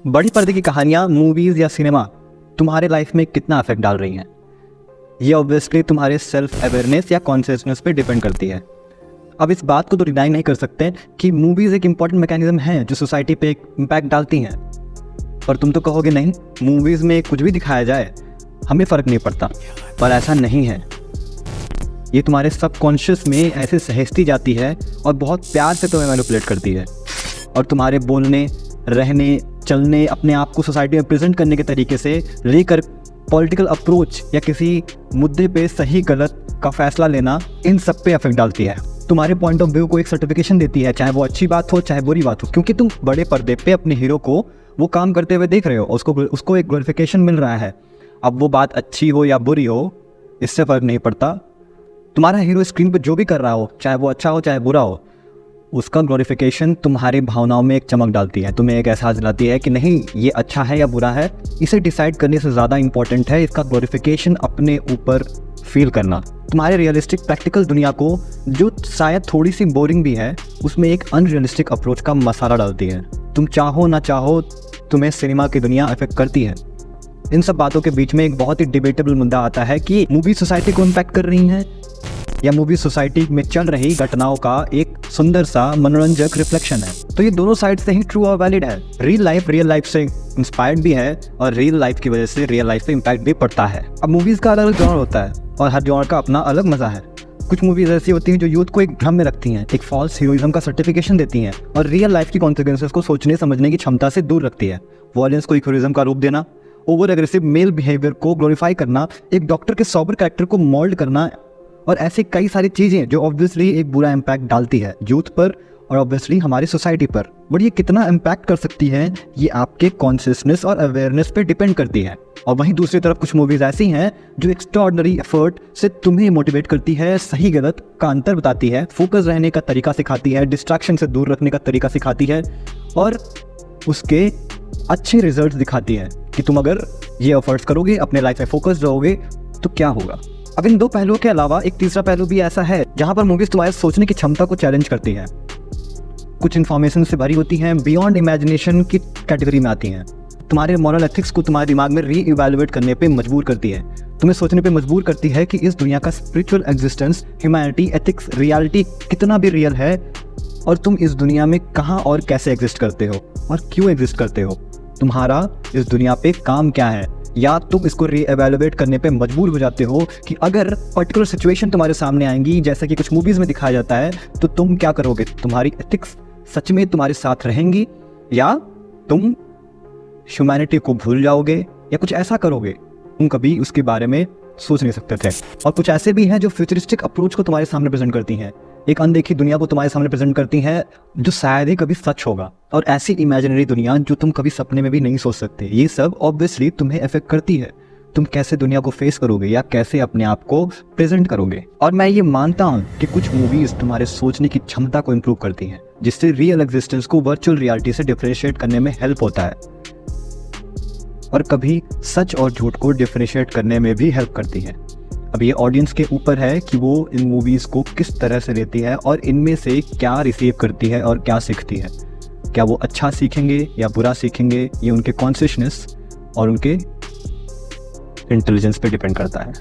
बड़ी पर्दे की कहानियाँ, मूवीज़ या सिनेमा तुम्हारे लाइफ में कितना इफेक्ट डाल रही हैं, ये ऑब्वियसली तुम्हारे सेल्फ अवेयरनेस या कॉन्शियसनेस पे डिपेंड करती है। अब इस बात को तो डिनाई नहीं कर सकते कि मूवीज़ एक इम्पॉर्टेंट मैकेनिज्म है जो सोसाइटी पे एक इम्पैक्ट डालती हैं। और तुम तो कहोगे नहीं, मूवीज़ में कुछ भी दिखाया जाए हमें फ़र्क नहीं पड़ता, पर ऐसा नहीं है। ये तुम्हारे सबकॉन्शियस में ऐसे सहेजती जाती है और बहुत प्यार से तुम्हें मैनिपुलेट करती है, और तुम्हारे बोलने, रहने, चलने, अपने आप को सोसाइटी में प्रेजेंट करने के तरीके से लेकर पॉलिटिकल अप्रोच या किसी मुद्दे पे सही गलत का फैसला लेना, इन सब पे इफेक्ट डालती है। तुम्हारे पॉइंट ऑफ व्यू को एक सर्टिफिकेशन देती है, चाहे वो अच्छी बात हो चाहे बुरी बात हो, क्योंकि तुम बड़े पर्दे पे अपने हीरो को वो काम करते हुए देख रहे हो, उसको एक ग्लोरिफिकेशन मिल रहा है। अब वो बात अच्छी हो या बुरी हो, इससे फ़र्क नहीं पड़ता। तुम्हारा हीरो स्क्रीन पर जो भी कर रहा हो, चाहे वो अच्छा हो चाहे बुरा हो, उसका ग्लोरिफिकेशन तुम्हारी भावनाओं में एक चमक डालती है, तुम्हें एक एहसास दिलाती है कि नहीं, ये अच्छा है या बुरा है। इसे डिसाइड करने से ज़्यादा इंपॉर्टेंट है इसका ग्लोरिफिकेशन अपने ऊपर फील करना। तुम्हारे रियलिस्टिक प्रैक्टिकल दुनिया को, जो शायद थोड़ी सी बोरिंग भी है, उसमें एक अनरियलिस्टिक अप्रोच का मसाला डालती है। तुम चाहो ना चाहो, तुम्हें सिनेमा की दुनिया अफेक्ट करती है। इन सब बातों के बीच में एक बहुत ही डिबेटेबल मुद्दा आता है कि मूवी सोसाइटी को इम्पैक्ट कर रही हैं या मूवी सोसाइटी में चल रही घटनाओं का एक सुंदर सा मनोरंजक रिफ्लेक्शन है। तो ये दोनों साइड से ही ट्रू और वैलिड है। रियल लाइफ से इंस्पायर्ड भी है और रियल लाइफ की वजह से रियल लाइफ पे इम्पैक्ट भी पड़ता है। अब मूवीज़ का अलग अलग जॉनर होता है और हर जॉनर का अपना अलग मज़ा है। कुछ मूवीज़ ऐसी होती हैं जो यूथ को एक भ्रम में रखती हैं, एक फॉल्स हीरोइज्म का सर्टिफिकेशन देती हैं और रियल लाइफ की कॉन्सिक्वेंसेस को सोचने समझने की क्षमता से दूर रखती है। वॉयलेंस को हीरोइज्म का रूप देना, ओवर एग्रेसिव मेल बिहेवियर को ग्लोरीफाई करना, एक डॉक्टर के सॉबर कैरेक्टर को मोल्ड करना, और ऐसी कई सारी चीज़ें जो ऑब्वियसली एक बुरा इम्पैक्ट डालती है यूथ पर और ऑब्वियसली हमारी सोसाइटी पर। बट ये कितना इम्पैक्ट कर सकती है, ये आपके कॉन्शियसनेस और अवेयरनेस पे डिपेंड करती है। और वहीं दूसरी तरफ कुछ मूवीज़ ऐसी हैं जो एक्स्ट्राऑर्डिनरी एफर्ट से तुम्हें मोटिवेट करती है, सही गलत का अंतर बताती है, फोकस रहने का तरीका सिखाती है, डिस्ट्रैक्शन से दूर रखने का तरीका सिखाती है और उसके अच्छे रिजल्ट दिखाती है कि तुम अगर ये एफर्ट्स करोगे, अपने लाइफ में फोकस रहोगे तो क्या होगा। अब इन दो पहलुओं के अलावा एक तीसरा पहलू भी ऐसा है जहां पर मूवीज तुम्हारे सोचने की क्षमता को चैलेंज करती हैं। कुछ इन्फॉर्मेशन से भरी होती हैं, बियॉन्ड इमेजिनेशन की कैटेगरी में आती हैं। तुम्हारे मॉरल एथिक्स को तुम्हारे दिमाग में री-इवैल्यूएट करने पे मजबूर करती है, तुम्हें सोचने पे मजबूर करती है कि इस दुनिया का spiritual existence, humanity, ethics, reality कितना भी रियल है और तुम इस दुनिया में कहाँ और कैसे एग्जिस्ट करते हो और क्यों एग्जिस्ट करते हो, तुम्हारा इस दुनिया पे काम क्या है। या तुम इसको री-एवैल्यूएट करने पे मजबूर हो जाते हो कि अगर पर्टिकुलर सिचुएशन तुम्हारे सामने आएंगी, जैसा कि कुछ मूवीज़ में दिखाया जाता है, तो तुम क्या करोगे। तुम्हारी एथिक्स सच में तुम्हारे साथ रहेंगी या तुम ह्यूमैनिटी को भूल जाओगे या कुछ ऐसा करोगे तुम कभी उसके बारे में सोच नहीं सकते थे। और कुछ ऐसे भी हैं जो फ्यूचरिस्टिक अप्रोच को तुम्हारे सामने प्रेजेंट करती हैं, एक अनदेखी दुनिया को तुम्हारे सामने प्रेजेंट करती हैं जो शायद ही कभी सच होगा, और ऐसी इमेजिनरी दुनिया जो तुम कभी सपने में भी नहीं सोच सकते। ये सब ऑब्वियसली तुम्हें अफेक्ट करती है, तुम कैसे दुनिया को फेस करोगे या कैसे अपने आप को प्रेजेंट करोगे। और मैं ये मानता हूँ कि कुछ मूवीज तुम्हारे सोचने की क्षमता को इम्प्रूव करती हैं, जिससे रियल एग्जिस्टेंस को वर्चुअल रियलिटी से डिफरेंशिएट करने में हेल्प होता है, और कभी सच और झूठ को डिफरेंशिएट करने में भी हेल्प करती है। अब ये ऑडियंस के ऊपर है कि वो इन मूवीज़ को किस तरह से लेती है और इनमें से क्या रिसीव करती है और क्या सीखती है। क्या वो अच्छा सीखेंगे या बुरा सीखेंगे, ये उनके कॉन्शियसनेस और उनके इंटेलिजेंस पे डिपेंड करता है।